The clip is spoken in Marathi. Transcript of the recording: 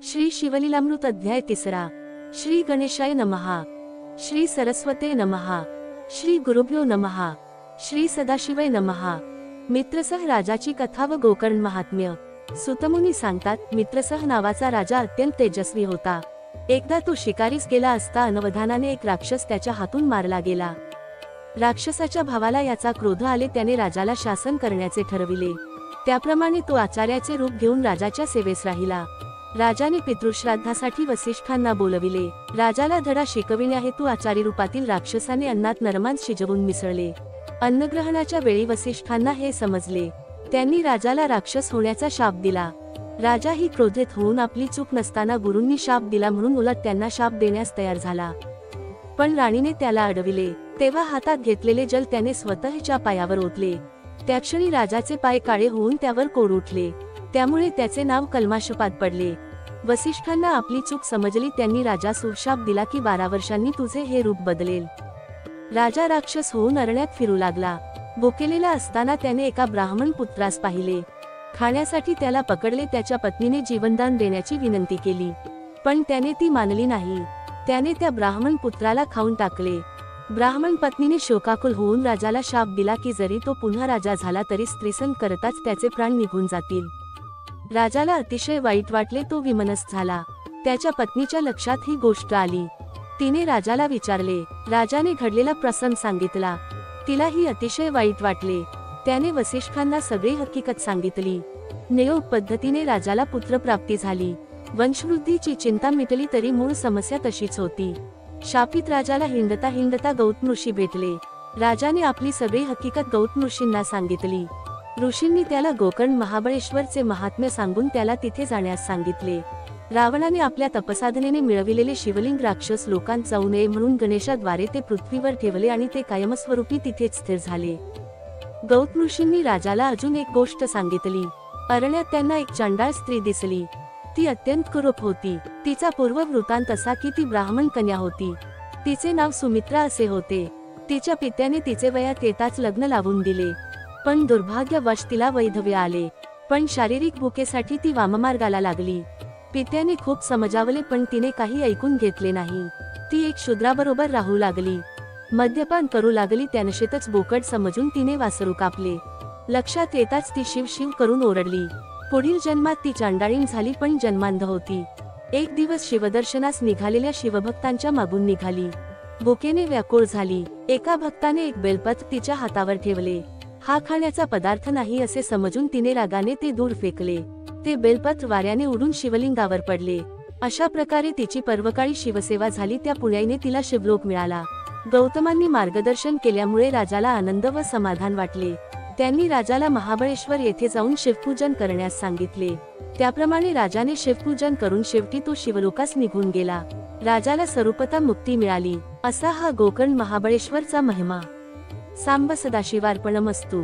श्री शिवलीलामृत अध्याय 3. श्री गणेशाय नमः. श्री सरस्वते नमः. श्री गुरुभ्यो नमः. श्री सदाशिवाय नमः. मित्रसह राजाची कथा व गोकर्ण महात्म्य. सुतमुनी सांगतात, मित्रसह नावाचा राजा अत्यंत तेजस्वी होता. एकदा तो शिकारीस गेला असता अनवधानाने एक राक्षस त्याच्या हातून मारला गेला. राक्षसाच्या भावाला याचा क्रोध आले. त्याने राजाला शासन करण्याचे ठरविले. त्याप्रमाणे तो आचार्याचे रूप घेऊन राजाच्या सेवेस राहिला. राजाने पितृश्राद्धासाठी वसिष्ठांना बोलविले. राजाला धडा शिकविण्या हेतू आचारी रूपातील राक्षसाने अन्नात नरमांस शिजवून मिसळले. अन्नग्रहणाच्या वेळी वसिष्ठांना हे समजले. त्यांनी राजाला राक्षस होण्याचा शाप दिला. राजाही क्रोधित होऊन आपली चूक नसताना गुरूंनी शाप दिला म्हणून उलट त्यांना शाप देण्यास तयार झाला. पण राणीने त्याला अडविले. तेव्हा हातात घेतलेले जल त्याने स्वतःच्या पायावर ओतले. त्याक्षणी राजाचे पाय काळे होऊन त्यावर कोड उठले. त्यामुळे त्याचे नाव कल्माशपाद पडले. वसिष्ठांना आपली चूक समजली. त्यांनी राजास शाप दिला की 12 वर्षांनी तुझे हे रूप बदलेल. राजा राक्षस होऊन अरण्यात फिरू लागला. भुकेलेला असताना त्याने एका ब्राह्मण पुत्रास पाहिले. खाण्यासाठी त्याला पकडले. त्याच्या पत्नीने जीवनदान देण्याची विनंती केली, पण त्याने ती मानली नाही. त्याने त्या ब्राह्मण पुत्राला खाऊन टाकले. ब्राह्मण पत्नीने शोकाकुल होऊन राजाला शाप दिला की जरी तो पुन्हा राजा झाला तरी स्त्रीसन करताच त्याचे प्राण निघून जातील. राजाला अतिशय वाईट वाटले. तो विमनस्थ झाला. त्याच्या पत्नीच्या लक्षात ही गोष्ट आली. तिने राजाला विचारले. राजाने घडलेला प्रसंग सांगितला. तिलाही अतिशय वाईट वाटले. त्याने वसिष्ठांना सगळी हकीकत सांगितली. नियोग पद्धतीने राजाला पुत्रप्राप्ती झाली. वंशवृद्धीची चिंता मिटली तरी मूळ समस्या तशीच होती. शापित राजाला हिंडता हिंडता गौतम ऋषी भेटले. राजाने आपली सगळी हकीकत गौतम ऋषींना सांगितली. ऋषींनी त्याला गोकर्ण महाबळेश्वरचे महात्म्य सांगून त्याला तिथे जाण्यास सांगितले. रावणाने आपल्या तपसाधनेने मिळविलेले शिवलिंग राक्षस लोकांत जाऊ नये म्हणून गणेशाद्वारे ते पृथ्वीवर ठेवले आणि ते कायमस्वरूपी तिथेच स्थिर झाले. गौतम ऋषींनी राजाला अजून एक गोष्ट सांगितली. अरण्यात त्यांना एक चांडाळ स्त्री दिसली. ती अत्यंत कुरूप होती. तिचा पूर्व वृत्तांत असा की ती ब्राह्मण कन्या होती. तिचे नाव सुमित्रा असे होते. तिच्या पित्याने तिचे वयात येताच लग्न लावून दिले. पण दुर्भाग्यवश तिला वैधव्य आले. पण शारीरिक भुकेसाठी ती वाममार्गाला लागली. पित्याने खूप समजावले पण तिने काही ऐकून घेतले नाही. ती एक शूद्राबरोबर राहू लागली. मद्यपान करू लागली. त्यानशेतच बोकड समजून तिने वासरू कापले. लक्षात येताच ती शिव शिव करून ओरडली. पुढील जन्मात ती चांडाळीण झाली पण जन्मांध होती. एक दिवस शिवदर्शनास निघालेल्या शिवभक्तांच्या मागून निघाली. भुकेने व्याकुळ झाली. एका भक्ताने एक बेलपत्र तिच्या हातावर ठेवले. हा खाण्याचा पदार्थ नाही असे समजून तिने रागाने ते दूर फेकले. ते बेलपत्र वाऱ्याने उडून शिवलिंगावर पडले. अशा प्रकारे तिची पर्वकाळी शिवसेवा झाली. त्या पुण्याईने तिला शिवलोक मिळाला. गौतमांनी मार्गदर्शन केल्यामुळे राजाला आनंद व समाधान वाटले. त्यांनी राजाला महाबळेश्वर येथे जाऊन शिवपूजन करण्यास सांगितले. त्याप्रमाणे राजाने शिवपूजन करून शेवटी तो शिवलोकास निघून गेला. राजाला स्वरूपता मुक्ती मिळाली. असा हा गोकर्ण महाबळेश्वरचा महिमा. सांब सदाशिवार्पणमस्तु.